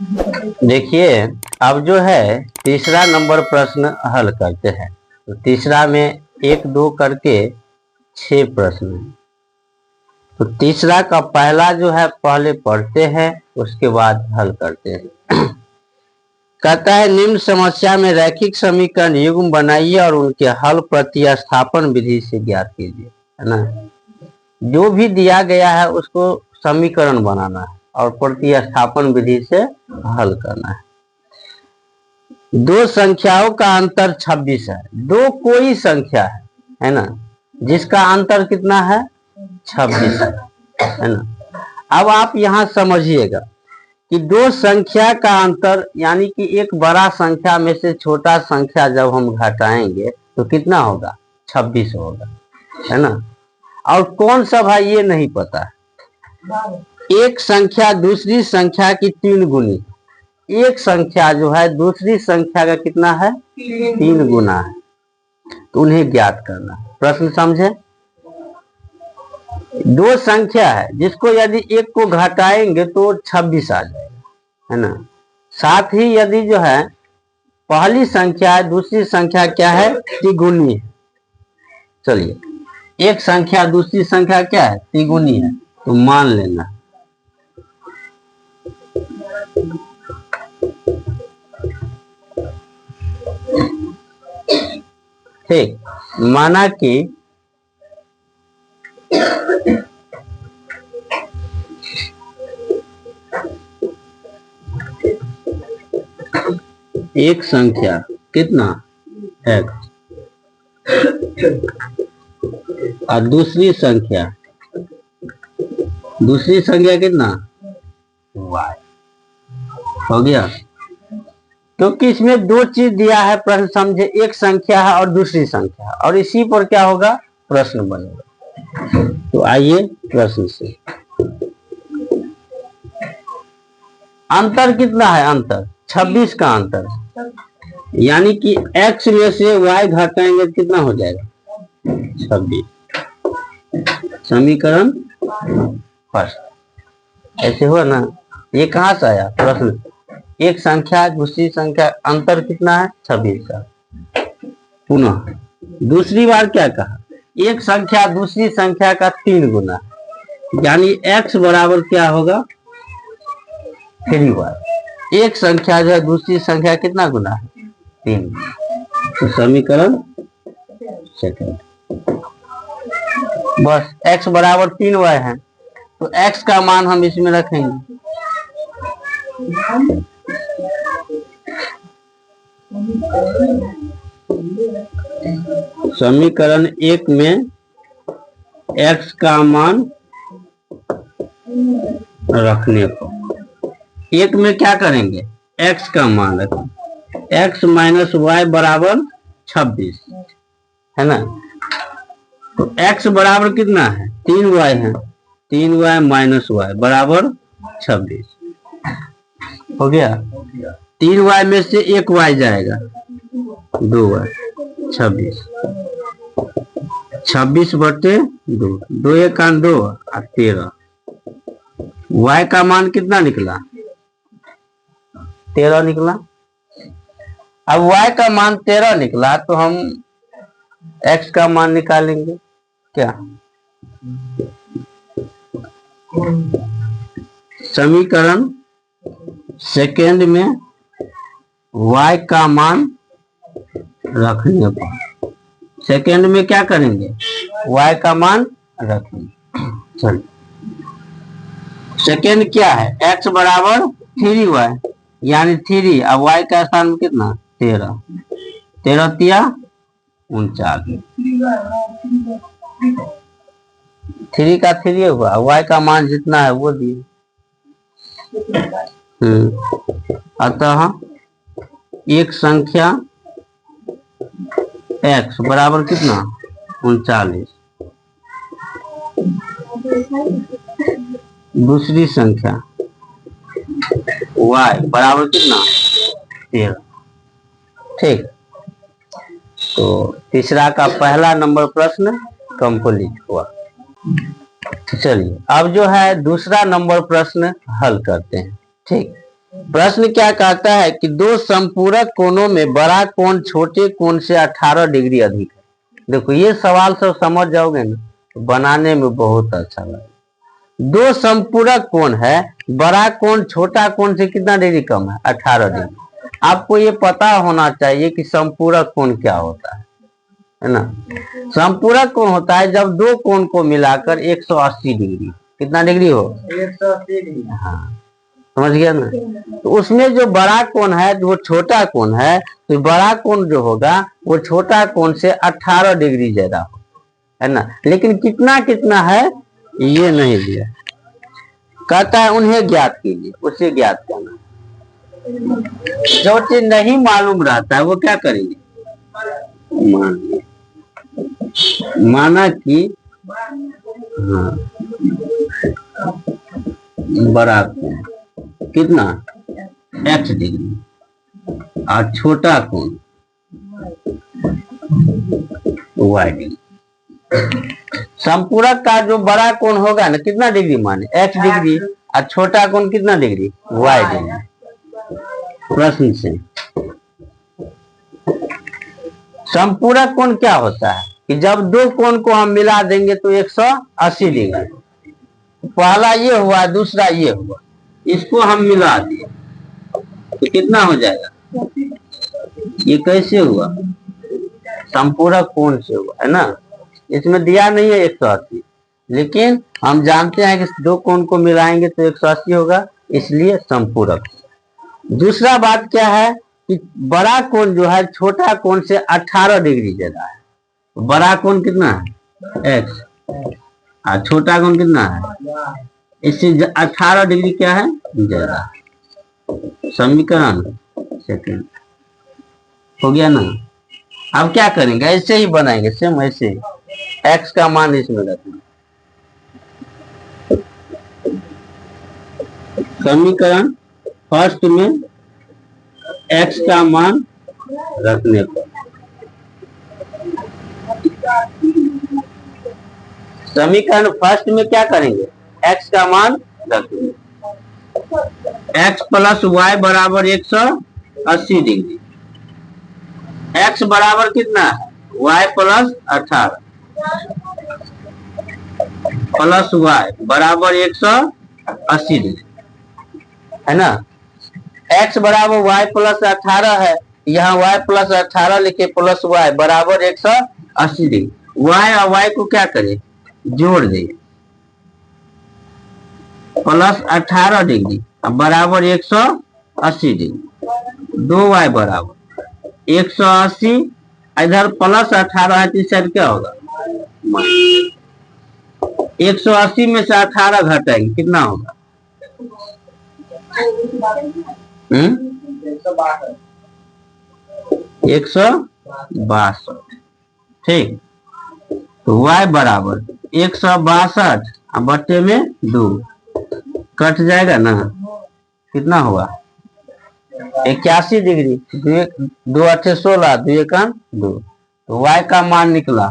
देखिए, अब जो है तीसरा नंबर प्रश्न हल करते हैं। तो तीसरा में 1 2 करके 6 प्रश्न है। तो तीसरा का पहला जो है पहले पढ़ते हैं, उसके बाद हल करते हैं। कहता है निम्न समस्या में रैखिक समीकरण युग्म बनाइए और उनके हल प्रतिस्थापन विधि से ज्ञात कीजिए, है ना। जो भी दिया गया है उसको समीकरण बनाना है और प्रतिस्थापन विधि से हल करना है। दो संख्याओं का अंतर 26 है। दो कोई संख्या है ना, जिसका अंतर कितना है, 26 है ना। अब आप यहां समझिएगा कि दो संख्या का अंतर यानी कि एक बड़ा संख्या में से छोटा संख्या जब हम घटाएंगे तो कितना होगा, 26 होगा, है ना। और कौन सा भाई ये नहीं पता है। एक संख्या दूसरी संख्या की 3 गुनी, एक संख्या जो है दूसरी संख्या का कितना है, 3 गुना है। तो उन्हें ज्ञात करना है। प्रश्न समझे। दो संख्या है जिसको यदि एक को घटाएंगे तो 26 आ जाएगा, है ना। साथ ही यदि जो है पहली संख्या है दूसरी संख्या क्या है, तिगुनी है। चलिए, एक संख्या दूसरी संख्या क्या है, तिगुनी है, तो मान लेना। ठीक, माना कि एक संख्या कितना x और दूसरी संख्या कितना y हो गया। क्योंकि इसमें दो चीज दिया है, प्रश्न समझे, एक संख्या है और दूसरी संख्या है, और इसी पर क्या होगा, प्रश्न बनेगा। तो आइए प्रश्न से। अंतर कितना है, अंतर 26 का अंतर है, यानी कि x में से y घटाएंगे तो कितना हो जाएगा, 26। समीकरण फर्स्ट। ऐसे हुआ ना। ये कहां से आया प्रश्न, एक संख्या दूसरी संख्या अंतर कितना है, 26 का। पुनः दूसरी बार क्या कहा, एक संख्या दूसरी संख्या का 3 गुना, यानी x बराबर क्या होगा, 3y। एक संख्या जो है दूसरी संख्या कितना गुना है, 3। तो समीकरण सेकंड। बस x बराबर 3y है, तो x का मान हम इसमें रखेंगे। समीकरण 1 में x का मान रखने पर, एक में क्या करेंगे, x का मान रखेंगे। x माइनस वाई बराबर 26, है ना। तो x बराबर कितना है, 3y है, 3y माइनस वाई बराबर 26 हो गया। 3y में से 1y जाएगा, 2y, 26। 26 बटे 2, 2 1 2 और 13। y का मान कितना निकला, 13 निकला। अब y का मान 13 निकला तो हम x का मान निकालेंगे। क्या, समीकरण सेकेंड में y का मान रखने पर, सेकेंड में क्या करेंगे, y का मान रखेंगे। चलिए, सेकेंड क्या है, x बराबर 3y, यानी 3, अब y का स्थान में कितना, 13, 13 तिया 39। 3 का 3 हुआ, y का मान जितना है वो दिए। अतः एक संख्या x बराबर कितना, 39। दूसरी संख्या y बराबर कितना, 13। ठीक, तो तीसरा का पहला नंबर प्रश्न कंप्लीट हुआ। चलिए, अब जो है दूसरा नंबर प्रश्न हल करते हैं। ठीक, प्रश्न क्या कहता है कि दो संपूरक कोणों में बड़ा कोण छोटे कोण से 18 डिग्री अधिक है। देखो ये सवाल सब समझ जाओगे ना तो बनाने में बहुत अच्छा लगेगा। दो संपूरक कोण है, बड़ा कोण छोटा कोण से कितना डिग्री कम है? 18 डिग्री। आपको ये पता होना चाहिए कि संपूरक कोण क्या होता है ना। संपूरक कोण होता है जब दो कोण को मिलाकर 180 डिग्री, कितना डिग्री हो? 180 डिग्री। हाँ समझ गया ना। तो उसमें जो बड़ा कोण है वो छोटा कोण है, तो बड़ा कोण जो होगा वो छोटा कोण से 18 डिग्री ज्यादा हो, है ना। लेकिन कितना कितना है ये नहीं दिया। कहता है उन्हें ज्ञात कीजिए, उसे ज्ञात करना। जो चीज नहीं मालूम रहता है वो क्या करेंगे? मान लिया। माना कि हाँ बड़ा कोण कितना? x डिग्री और छोटा कोण y डिग्री। संपूरक का जो बड़ा कोण होगा ना कितना डिग्री माने? x डिग्री और छोटा कोण कितना डिग्री? y degree. प्रश्न से संपूरक कोण क्या होता है कि जब दो कोण को हम मिला देंगे तो 180 डिग्री। पहला ये हुआ, दूसरा ये हुआ, इसको हम मिला दिए तो कितना हो जाएगा? ये कैसे हुआ? संपूरक कोण से हुआ, है ना। इसमें दिया नहीं है 180, लेकिन हम जानते हैं कि दो कोण को मिलाएंगे तो 180 होगा, इसलिए संपूरक। दूसरा बात क्या है कि बड़ा कोण जो है छोटा कोण से 18 डिग्री ज्यादा है। बड़ा कोण कितना है? x और छोटा कोण कितना है? इससे 18 डिग्री क्या है? ज्यादा। समीकरण सेकंड हो गया ना। अब क्या करेंगे? ऐसे ही बनाएंगे, सेम ऐसे ही। x का मान इसमें रखेंगे। समीकरण फर्स्ट में x का मान रखने पर समीकरण फर्स्ट में क्या करेंगे? x का मान रखेंगे। x प्लस वाई बराबर 180 डिग्री। x बराबर कितना है? y प्लस 18 प्लस वाई बराबर 180 डिग्री, है ना। x बराबर y प्लस 18 है, यहाँ y प्लस 18 लिखे प्लस y बराबर 180 डिग्री। y और y को क्या करें? जोड़ दे। प्लस 18 डिग्री बराबर 180 डिग्री। 2y बराबर 180, इधर प्लस 18 है तो इस साइड क्या होगा? 180 में से 18 घटाएंगे कितना होगा? 162। ठीक, तो y बराबर 162 बट्टे में 2 कट जाएगा ना, कितना हुआ? 81 डिग्री। 2 8 16, 2 1 2, तो y का मान निकला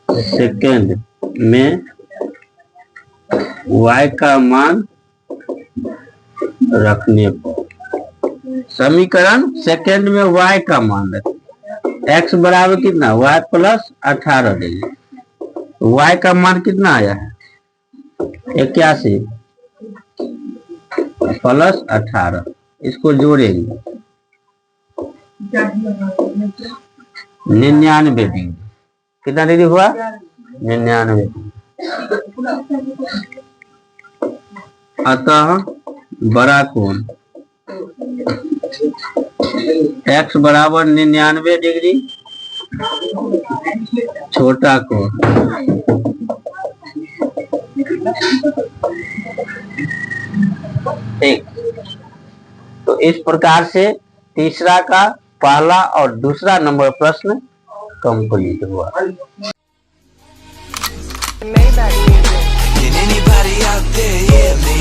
सेकेंड में y का मान रखने पर। समीकरण सेकेंड में y का मान रखने। x बराबर कितना? y plus 18 degree. y का मान कितना आया है? 81 प्लस 18, इसको जोड़ेंगे 99 डिग्री। कितना डिग्री हुआ? 99 डिग्री। अतः बड़ा कोण x बराबर 99 डिग्री, छोटा कोण ठीक। तो इस प्रकार से तीसरा का पहला और दूसरा नंबर प्रश्न कंप्लीट हुआ। Can anybody out there hear me?